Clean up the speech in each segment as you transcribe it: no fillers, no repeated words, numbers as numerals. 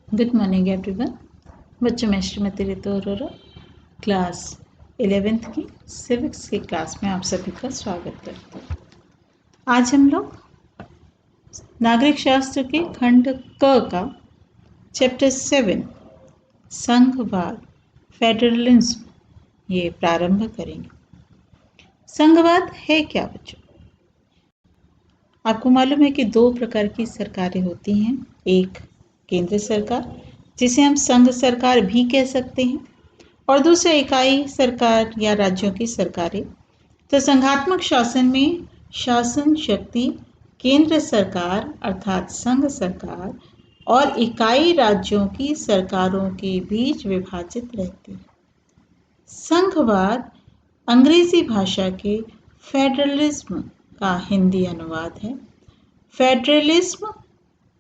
Good morning everyone. बच्चों, मैं Shrimati Ritu Arora class 11th की सिविक्स की क्लास में आप सभी का स्वागत करती हूँ। आज हम लोग नागरिक शास्त्र के खंड क का चैप्टर 7 संघवाद फेडरलिज्म ये प्रारंभ करेंगे। संघवाद है क्या बच्चों? आपको मालूम है कि दो प्रकार की सरकारें होती हैं। एक केंद्र सरकार, जिसे हम संघ सरकार भी कह सकते हैं, और दूसरा इकाई सरकार या राज्यों की सरकारें। तो संघात्मक शासन में शासन शक्ति केंद्र सरकार अर्थात संघ सरकार और इकाई राज्यों की सरकारों के बीच विभाजित रहती है। संघवाद अंग्रेजी भाषा के फेडरलिज्म का हिंदी अनुवाद है। फेडरलिज्म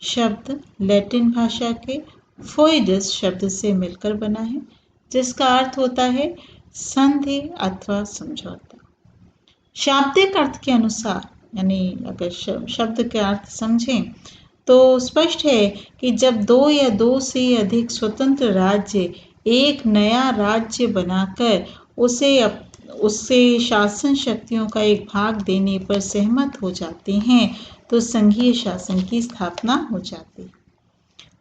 शब्द लैटिन भाषा के फोइडस शब्द से मिलकर बना है, जिसका अर्थ होता है संधि अथवा समझौता। शाब्दिक अर्थ के अनुसार, यानी अगर शब्द के अर्थ समझें तो स्पष्ट है कि जब दो या दो से अधिक स्वतंत्र राज्य एक नया राज्य बनाकर उससे शासन शक्तियों का एक भाग देने पर सहमत हो जाते हैं तो संघीय शासन की स्थापना हो जाती है।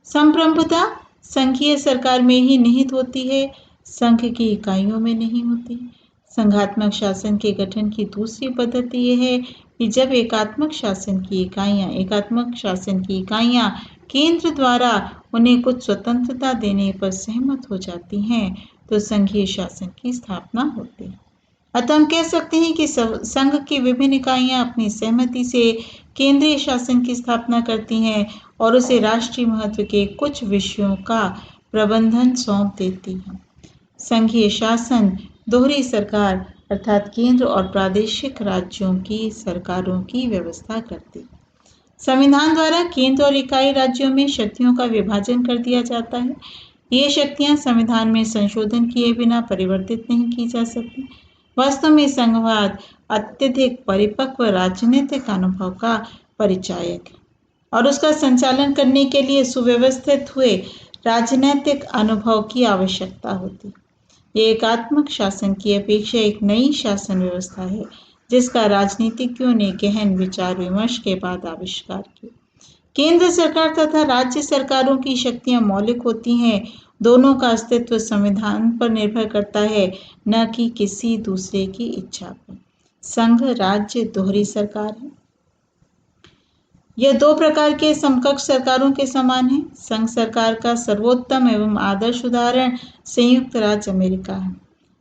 संप्रभुता संघीय सरकार में ही निहित होती है, संघ की इकाइयों में नहीं होती। संघात्मक शासन के गठन की दूसरी पद्धति यह है कि जब एकात्मक शासन की इकाइयां केंद्र द्वारा उन्हें कुछ स्वतंत्रता देने पर सहमत हो जाती हैं तो संघीय शासन की स्थापना होती है। अतः हम कह सकते हैं कि संघ की विभिन्न इकाइयां अपनी सहमति से केंद्रीय शासन की स्थापना करती हैं और उसे राष्ट्रीय महत्व के कुछ विषयों का प्रबंधन सौंप देती हैं। संघीय शासन दोहरी सरकार अर्थात केंद्र और प्रादेशिक राज्यों की सरकारों की व्यवस्था करती है। संविधान द्वारा केंद्र और इकाई राज्यों में शक्तियों का विभाजन कर दिया जाता है। ये शक्तियां संविधान में संशोधन किए बिना परिवर्तित नहीं की जा सकती। वास्तव में संघवाद अत्यधिक परिपक्व राजनीतिक अनुभव का परिचायक है और उसका संचालन करने के लिए सुव्यवस्थित हुए राजनीतिक अनुभव की आवश्यकता होती। ये एकात्मक शासन की अपेक्षा एक नई शासन व्यवस्था है जिसका राजनीतिज्ञों ने गहन विचार विमर्श के बाद आविष्कार किया। केंद्र सरकार तथा राज्य सरकारों की शक्तियां मौलिक होती हैं। दोनों का अस्तित्व संविधान पर निर्भर करता है, न कि किसी दूसरे की इच्छा पर। संघ राज्य दोहरी सरकार है। यह दो प्रकार के समकक्ष सरकारों के समान है। संघ सरकार का सर्वोत्तम एवं आदर्श उदाहरण संयुक्त राज्य अमेरिका है।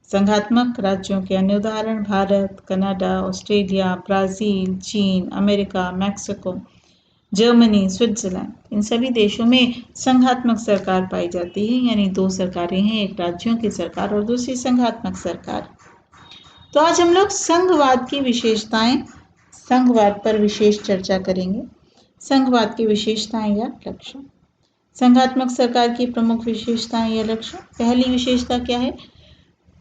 संघात्मक राज्यों के अन्य उदाहरण भारत, कनाडा, ऑस्ट्रेलिया, ब्राजील, चीन, अमेरिका, मैक्सिको, जर्मनी, स्विट्जरलैंड, इन सभी देशों में संघात्मक सरकार पाई जाती है, यानी दो सरकारें हैं, एक राज्यों की सरकार और दूसरी संघात्मक सरकार। तो आज हम लोग संघवाद की विशेषताएं, संघवाद पर विशेष चर्चा करेंगे। संघवाद की विशेषताएं या लक्षण। संघात्मक सरकार की प्रमुख विशेषताएं या लक्षण। पहली विशेषता क्या है?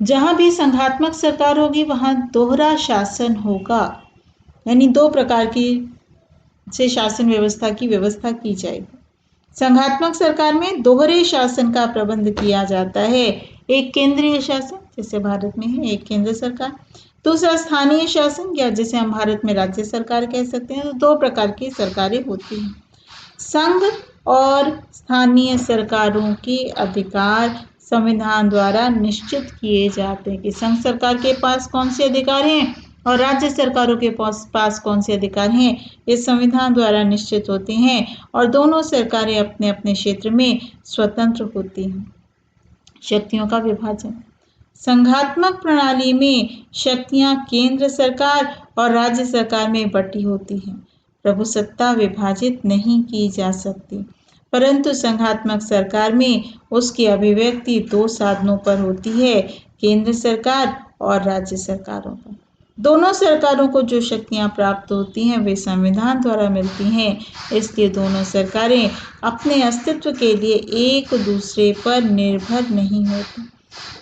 जहां भी संघात्मक सरकार होगी वहां दोहरा शासन होगा, यानी दो प्रकार की से शासन व्यवस्था की जाएगी। संघात्मक सरकार में दोहरे शासन का प्रबंध किया जाता है। एक केंद्रीय शासन, जैसे भारत में है एक केंद्र सरकार, दूसरा स्थानीय शासन या जिसे हम भारत में राज्य सरकार कह सकते हैं। तो दो प्रकार की सरकारें होती हैं। संघ और स्थानीय सरकारों के अधिकार संविधान द्वारा निश्चित किए जाते हैं कि संघ सरकार के पास कौन से अधिकार हैं और राज्य सरकारों के पास कौन से अधिकार हैं, ये संविधान द्वारा निश्चित होते हैं और दोनों सरकारें अपने अपने क्षेत्र में स्वतंत्र होती हैं। शक्तियों का विभाजन। संघात्मक प्रणाली में शक्तियां केंद्र सरकार और राज्य सरकार में बटी होती हैं। प्रभुसत्ता विभाजित नहीं की जा सकती, परंतु संघात्मक सरकार में उसकी अभिव्यक्ति दो साधनों पर होती है, केंद्र सरकार और राज्य सरकारों पर। दोनों सरकारों को जो शक्तियां प्राप्त होती हैं वे संविधान द्वारा मिलती हैं, इसलिए दोनों सरकारें अपने अस्तित्व के लिए एक दूसरे पर निर्भर नहीं होती।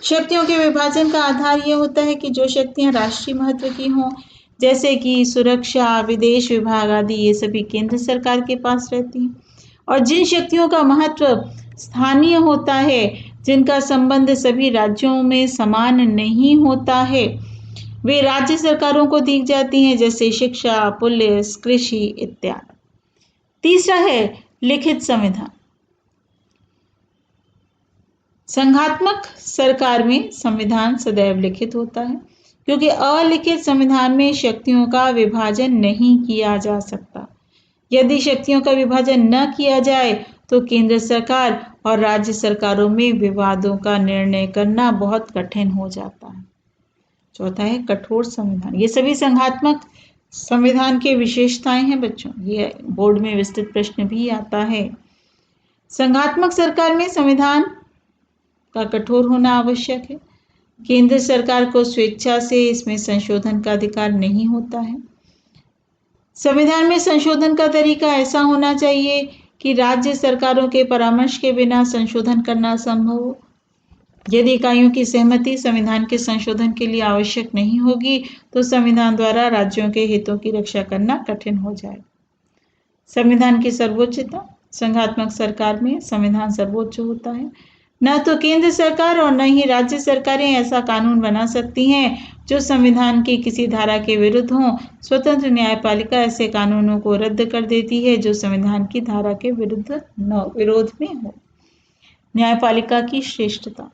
शक्तियों के विभाजन का आधार यह होता है कि जो शक्तियां राष्ट्रीय महत्व की हों, जैसे कि सुरक्षा, विदेश विभाग आदि, ये सभी केंद्र सरकार के पास रहती हैं, और जिन शक्तियों का महत्व स्थानीय होता है, जिनका संबंध सभी राज्यों में समान नहीं होता है, वे राज्य सरकारों को दी जाती हैं, जैसे शिक्षा, पुलिस, कृषि इत्यादि। तीसरा है लिखित संविधान। संघात्मक सरकार में संविधान सदैव लिखित होता है, क्योंकि अलिखित संविधान में शक्तियों का विभाजन नहीं किया जा सकता। यदि शक्तियों का विभाजन न किया जाए तो केंद्र सरकार और राज्य सरकारों में विवादों का निर्णय करना बहुत कठिन हो जाता है। चौथा है कठोर संविधान। ये सभी संघात्मक संविधान की विशेषताएं हैं बच्चों। ये बोर्ड में विस्तृत प्रश्न भी आता है। संघात्मक सरकार में संविधान का कठोर होना आवश्यक है। केंद्र सरकार को स्वेच्छा से इसमें संशोधन का अधिकार नहीं होता है। संविधान में संशोधन का तरीका ऐसा होना चाहिए कि राज्य सरकारों के परामर्श के बिना संशोधन करना असंभव हो। यदि इकाइयों की सहमति संविधान के संशोधन के लिए आवश्यक नहीं होगी तो संविधान द्वारा राज्यों के हितों की रक्षा करना कठिन हो जाए। संविधान की सर्वोच्चता। संघात्मक सरकार में संविधान सर्वोच्च होता है। न तो केंद्र सरकार और न ही राज्य सरकारें ऐसा कानून बना सकती हैं जो संविधान की किसी धारा के विरुद्ध हो। स्वतंत्र न्यायपालिका ऐसे कानूनों को रद्द कर देती है जो संविधान की धारा के विरोध में हो। न्यायपालिका की श्रेष्ठता।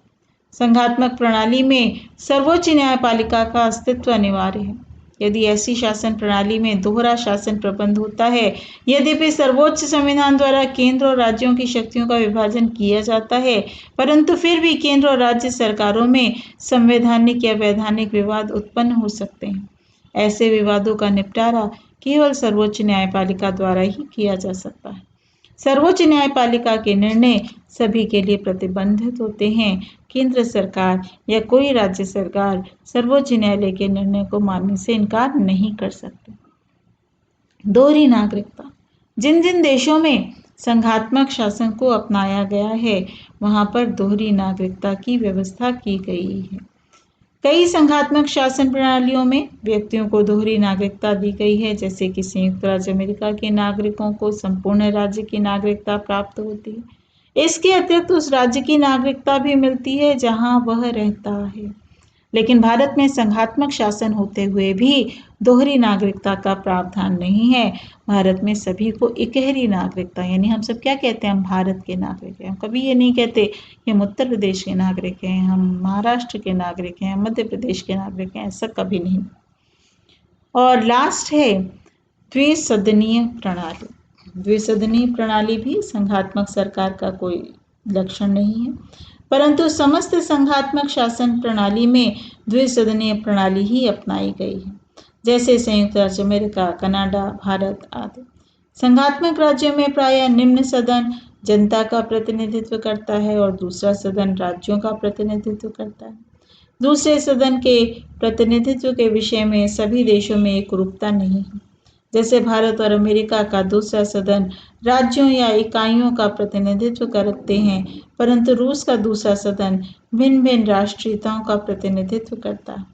संघात्मक प्रणाली में सर्वोच्च न्यायपालिका का अस्तित्व अनिवार्य है। यदि ऐसी शासन प्रणाली में दोहरा शासन प्रबंध होता है, यद्यपि सर्वोच्च संविधान द्वारा केंद्र और राज्यों की शक्तियों का विभाजन किया जाता है, परंतु फिर भी केंद्र और राज्य सरकारों में संवैधानिक या वैधानिक विवाद उत्पन्न हो सकते हैं। ऐसे विवादों का निपटारा केवल सर्वोच्च न्यायपालिका द्वारा ही किया जा सकता है। सर्वोच्च न्यायपालिका के निर्णय सभी के लिए प्रतिबंधित होते हैं। केंद्र सरकार या कोई राज्य सरकार सर्वोच्च न्यायालय के निर्णय को मानने से इनकार नहीं कर सकते। दोहरी नागरिकता। जिन जिन देशों में संघात्मक शासन को अपनाया गया है, वहां पर दोहरी नागरिकता की व्यवस्था की गई है। कई संघात्मक शासन प्रणालियों में व्यक्तियों को दोहरी नागरिकता दी गई है, जैसे कि संयुक्त राज्य अमेरिका के नागरिकों को संपूर्ण राज्य की नागरिकता प्राप्त होती है। इसके अतिरिक्त उस राज्य की नागरिकता भी मिलती है जहां वह रहता है। लेकिन भारत में संघात्मक शासन होते हुए भी दोहरी नागरिकता का प्रावधान नहीं है। भारत में सभी को इकहरी नागरिकता, यानी हम सब क्या कहते हैं, हम भारत के नागरिक हैं। हम कभी ये नहीं कहते कि हम उत्तर प्रदेश के नागरिक हैं, हम महाराष्ट्र के नागरिक हैं, मध्य प्रदेश के नागरिक हैं, ऐसा कभी नहीं। और लास्ट है द्विसदनीय प्रणाली। द्विसदनीय प्रणाली भी संघात्मक सरकार का कोई लक्षण नहीं है, परंतु समस्त संघात्मक शासन प्रणाली में द्विसदनीय प्रणाली ही अपनाई गई है, जैसे संयुक्त राज्य अमेरिका, कनाडा, भारत आदि। संघात्मक राज्यों में प्रायः निम्न सदन जनता का प्रतिनिधित्व करता है और दूसरा सदन राज्यों का प्रतिनिधित्व करता है। दूसरे सदन के प्रतिनिधित्व के विषय में सभी देशों में एक रूपता नहीं है। जैसे भारत और अमेरिका का दूसरा सदन राज्यों या इकाइयों का प्रतिनिधित्व करते हैं, परंतु रूस का दूसरा सदन भिन्न भिन्न राष्ट्रीयताओं का प्रतिनिधित्व करता है।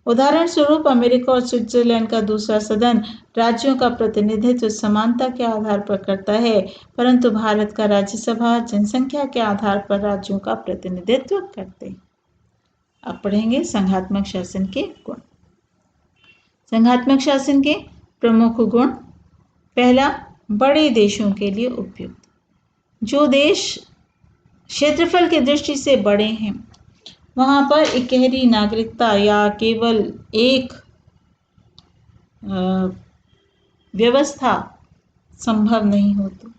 उदाहरण स्वरूप अमेरिका और स्विट्जरलैंड का दूसरा सदन राज्यों का प्रतिनिधित्व समानता के आधार पर करता है, परंतु भारत का राज्यसभा जनसंख्या के आधार पर राज्यों का प्रतिनिधित्व करते हैं। अब पढ़ेंगे संघात्मक शासन के गुण। संघात्मक शासन के प्रमुख गुण। पहला, बड़े देशों के लिए उपयुक्त। जो देश क्षेत्रफल की दृष्टि से बड़े हैं, वहां पर इकहरी नागरिकता या केवल एक व्यवस्था संभव नहीं होती।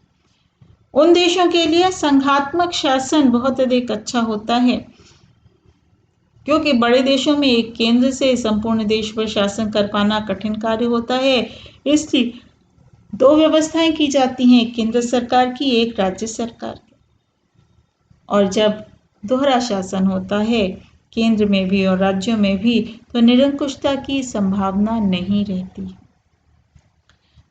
उन देशों के लिए संघात्मक शासन बहुत अधिक अच्छा होता है, क्योंकि बड़े देशों में एक केंद्र से संपूर्ण देश पर शासन कर पाना कठिन कार्य होता है। इसलिए दो व्यवस्थाएं की जाती हैं, एक केंद्र सरकार की, एक राज्य सरकार की। और जब दोहरा शासन होता है, केंद्र में भी और राज्यों में भी, तो निरंकुशता की संभावना नहीं रहती।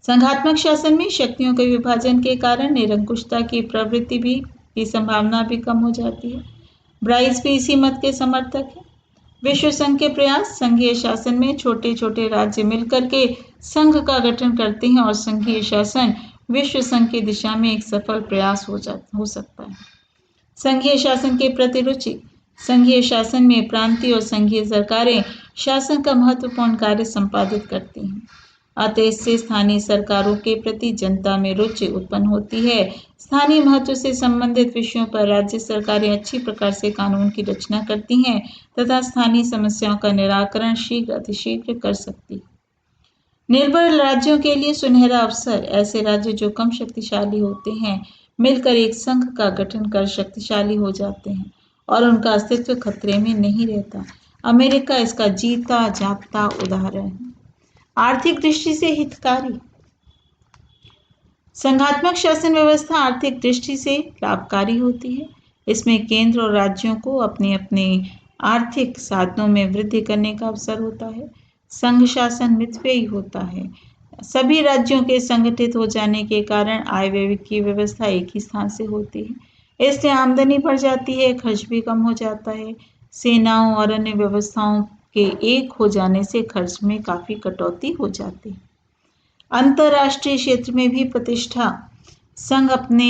संघात्मक शासन में शक्तियों के विभाजन के कारण निरंकुशता की प्रवृत्ति भी की संभावना भी कम हो जाती है। ब्राइस भी इसी मत के समर्थक है। विश्व संघ के प्रयास। संघीय शासन में छोटे छोटे राज्य मिलकर के संघ का गठन करते हैं और संघीय शासन विश्व संघ की दिशा में एक सफल प्रयास हो सकता है। संघीय शासन के प्रति रुचि। संघीय शासन में प्रांतीय और संघीय सरकारें शासन का महत्वपूर्ण कार्य संपादित करती हैं। अतः इससे स्थानीय सरकारों के प्रति जनता में रुचि उत्पन्न होती है। स्थानीय महत्व से संबंधित विषयों पर राज्य सरकारें अच्छी प्रकार से कानून की रचना करती हैं तथा स्थानीय समस्याओं का निराकरण शीघ्र अतिशीघ्र कर सकती है। निर्बल राज्यों के लिए सुनहरा अवसर। ऐसे राज्य जो कम शक्तिशाली होते हैं मिलकर एक संघ का गठन कर शक्तिशाली हो जाते हैं और उनका अस्तित्व खतरे में नहीं रहता। अमेरिका इसका जीता जागता उदाहरण है। आर्थिक दृष्टि से हितकारी। संघात्मक शासन व्यवस्था आर्थिक दृष्टि से लाभकारी होती है। इसमें केंद्र और राज्यों को अपने अपने आर्थिक साधनों में वृद्धि करने का अवसर होता है। संघ शासन मितव्ययी होता है। सभी राज्यों के संगठित हो जाने के कारण आय व्यय की व्यवस्था एक ही स्थान से होती है। इससे आमदनी बढ़ जाती है, खर्च भी कम हो जाता है। सेनाओं और अन्य व्यवस्थाओं के एक हो जाने से खर्च में काफी कटौती हो जाती है। अंतर्राष्ट्रीय क्षेत्र में भी प्रतिष्ठा। संघ अपने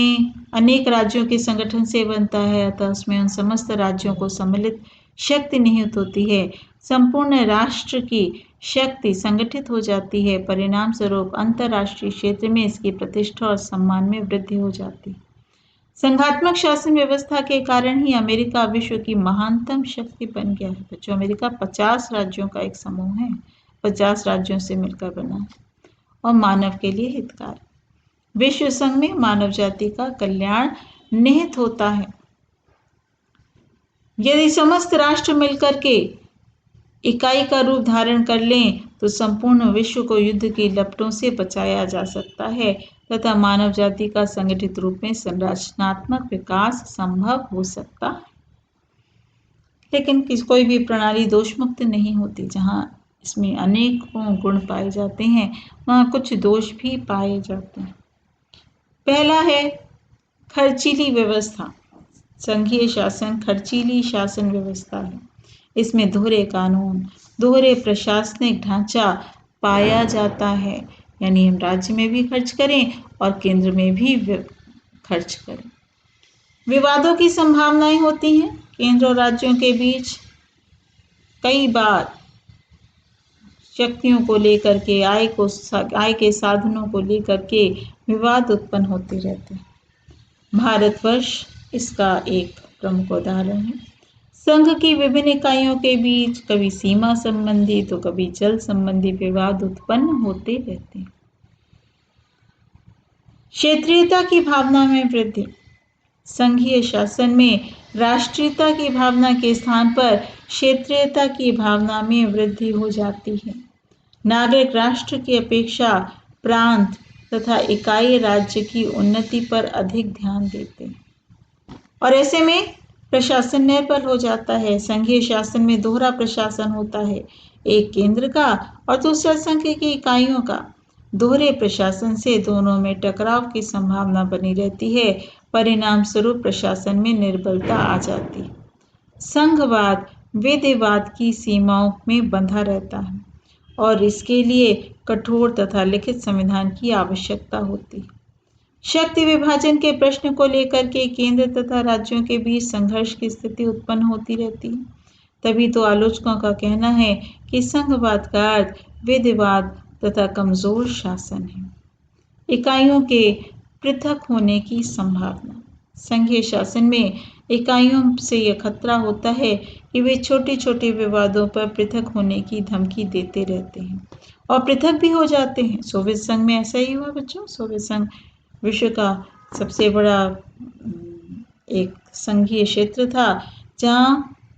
अनेक राज्यों के संगठन से बनता है, अतः उसमें उन समस्त राज्यों को सम्मिलित शक्ति निहित होती है। संपूर्ण राष्ट्र की शक्ति संगठित हो जाती है। परिणाम स्वरूप अंतर्राष्ट्रीय क्षेत्र में इसकी प्रतिष्ठा और सम्मान में वृद्धि हो जाती है। संघात्मक शासन व्यवस्था के कारण ही अमेरिका विश्व की महानतम शक्ति बन गया है। बच्चों, अमेरिका 50 राज्यों का एक समूह है, 50 राज्यों से मिलकर बना है और मानव के लिए हितकारी। विश्व संघ में मानव जाति का कल्याण निहित होता है। यदि समस्त राष्ट्र मिलकर के इकाई का रूप धारण कर लें तो संपूर्ण विश्व को युद्ध की लपटों से बचाया जा सकता है तथा मानव जाति का संगठित रूप में संरचनात्मक विकास संभव हो सकता है। लेकिन कोई भी प्रणाली दोषमुक्त नहीं होती। जहाँ इसमें अनेकों गुण पाए जाते हैं वहाँ कुछ दोष भी पाए जाते हैं। पहला है खर्चीली व्यवस्था। संघीय शासन खर्चीली शासन व्यवस्था है। इसमें दोहरे कानून, दोहरे प्रशासनिक ढांचा पाया जाता है। यानी हम राज्य में भी खर्च करें और केंद्र में भी खर्च करें। विवादों की संभावनाएं होती हैं। केंद्र और राज्यों के बीच कई बार शक्तियों को लेकर के, आय के साधनों को लेकर के विवाद उत्पन्न होते रहते हैं। भारतवर्ष इसका एक प्रमुख उदाहरण है। संघ की विभिन्न इकाइयों के बीच कभी सीमा संबंधी तो कभी जल संबंधी विवाद उत्पन्न होते रहते हैं। क्षेत्रीयता की भावना में वृद्धि। संघीय शासन में राष्ट्रीयता की भावना के स्थान पर क्षेत्रीयता की भावना में वृद्धि हो जाती है। नागरिक राष्ट्र की अपेक्षा प्रांत तथा इकाई राज्य की उन्नति पर अधिक ध्यान देते हैं और ऐसे में प्रशासन निर्बल हो जाता है। संघीय शासन में दोहरा प्रशासन होता है, एक केंद्र का और दूसरा संघ की इकाइयों का। दोहरे प्रशासन से दोनों में टकराव की संभावना बनी रहती है। परिणाम स्वरूप प्रशासन में निर्बलता आ जाती है। संघवाद विधिवाद की सीमाओं में बंधा रहता है और इसके लिए कठोर तथा लिखित संविधान की आवश्यकता होती है। शक्ति विभाजन के प्रश्न को लेकर के केंद्र तथा राज्यों के बीच संघर्ष की स्थिति उत्पन्न होती रहती है। तभी तो आलोचकों का कहना है कि संघवाद का अर्थ विधिवाद तथा कमजोर शासन है। इकाइयों के पृथक होने की संभावना। संघीय शासन में इकाइयों से यह खतरा होता है कि वे छोटे छोटे विवादों पर पृथक होने की धमकी देते रहते हैं और पृथक भी हो जाते हैं। सोवियत संघ में ऐसा ही हुआ बच्चों। सोवियत संघ विश्व का सबसे बड़ा एक संघीय क्षेत्र था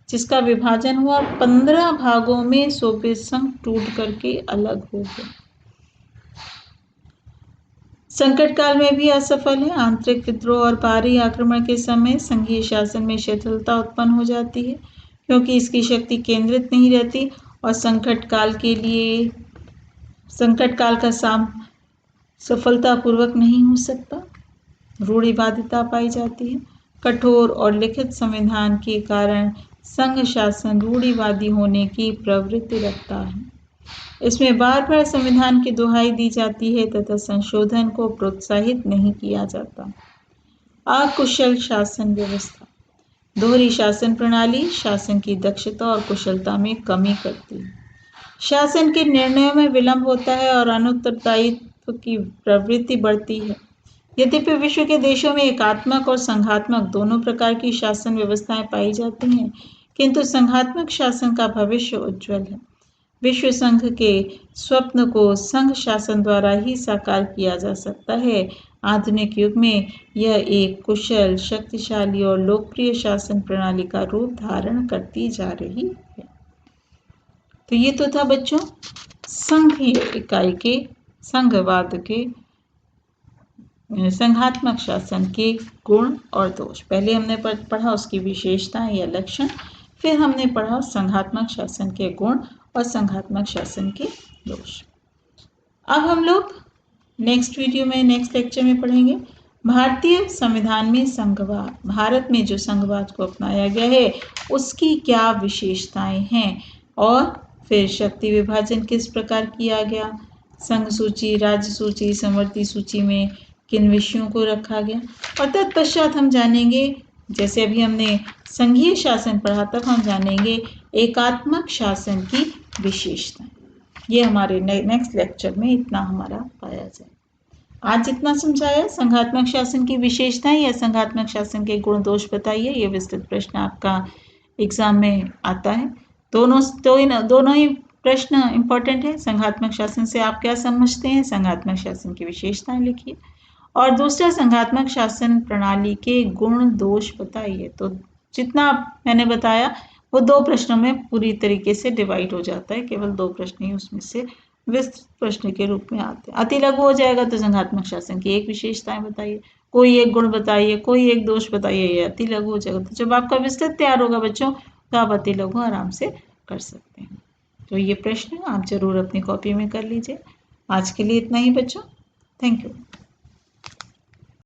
जिसका विभाजन हुआ। 15 भागों में सोवियत संघ टूट करके अलग हो गया। संकट काल में भी असफल है। आंतरिक विद्रोह और बाहरी आक्रमण के समय संघीय शासन में शिथिलता उत्पन्न हो जाती है क्योंकि इसकी शक्ति केंद्रित नहीं रहती और संकट काल का सफलतापूर्वक नहीं हो सकता। रूढ़िवादिता पाई जाती है। कठोर और लिखित संविधान के कारण संघ शासन रूढ़िवादी होने की प्रवृत्ति रखता है। इसमें बार बार संविधान की दुहाई दी जाती है तथा संशोधन को प्रोत्साहित नहीं किया जाता। अकुशल शासन व्यवस्था। दोहरी शासन प्रणाली शासन की दक्षता और कुशलता में कमी करती है। शासन के निर्णयों में विलंब होता है और अनुत्तरदायित्व की प्रवृत्ति बढ़ती है। यद्यपि विश्व के देशों में एकात्मक और संघात्मक दोनों प्रकार की शासन व्यवस्थाएं पाई जाती हैं, किंतु संघात्मक शासन का भविष्य उज्जवल है। विश्व संघ के स्वप्न को संघ शासन द्वारा ही साकार किया जा सकता है। आधुनिक युग में यह एक कुशल, शक्तिशाली और लोकप्रिय शासन प्रणाली का रूप धारण करती जा रही है। तो ये तो था बच्चों संघीय इकाई के संघवाद के संघात्मक शासन के गुण और दोष। पहले हमने पढ़ा उसकी विशेषताएं या लक्षण, फिर हमने पढ़ा संघात्मक शासन के गुण और संघात्मक शासन के दोष। अब हम लोग नेक्स्ट वीडियो में, नेक्स्ट लेक्चर में पढ़ेंगे भारतीय संविधान में संघवाद। भारत में जो संघवाद को अपनाया गया है उसकी क्या विशेषताएं हैं, और फिर शक्ति विभाजन किस प्रकार किया गया, संघ सूची, राज्य सूची, समवर्ती सूची में किन विषयों को रखा गया, और तत्पश्चात हम जानेंगे, जैसे अभी हमने संघीय शासन पढ़ा, तब हम जानेंगे एकात्मक शासन की विशेषताएं। ये हमारे नेक्स्ट लेक्चर में इतना हमारा पाया जाए। आज जितना समझाया, संघात्मक शासन की विशेषताएं या संघात्मक शासन के गुण दोष बताइए, ये विस्तृत प्रश्न आपका एग्जाम में आता है। दोनों ही प्रश्न इंपॉर्टेंट है। संघात्मक शासन से आप क्या समझते हैं, संघात्मक शासन की विशेषताएं लिखिए, और दूसरा संघात्मक शासन प्रणाली के गुण दोष बताइए। तो जितना मैंने बताया वो 2 प्रश्नों में पूरी तरीके से डिवाइड हो जाता है, केवल 2 प्रश्न ही उसमें से विस्तृत प्रश्न के रूप में आते हैं। अति लघु हो जाएगा तो संघात्मक शासन की एक विशेषताएं बताइए, कोई एक गुण बताइए, कोई एक दोष बताइए, ये अति लघु हो जाएगा। तो जब आपका विस्तृत तैयार होगा बच्चों, तो आप अति लघु आराम से कर सकते हैं। तो ये प्रश्न आप जरूर अपनी कॉपी में कर लीजिए। आज के लिए इतना ही बच्चों, थैंक यू।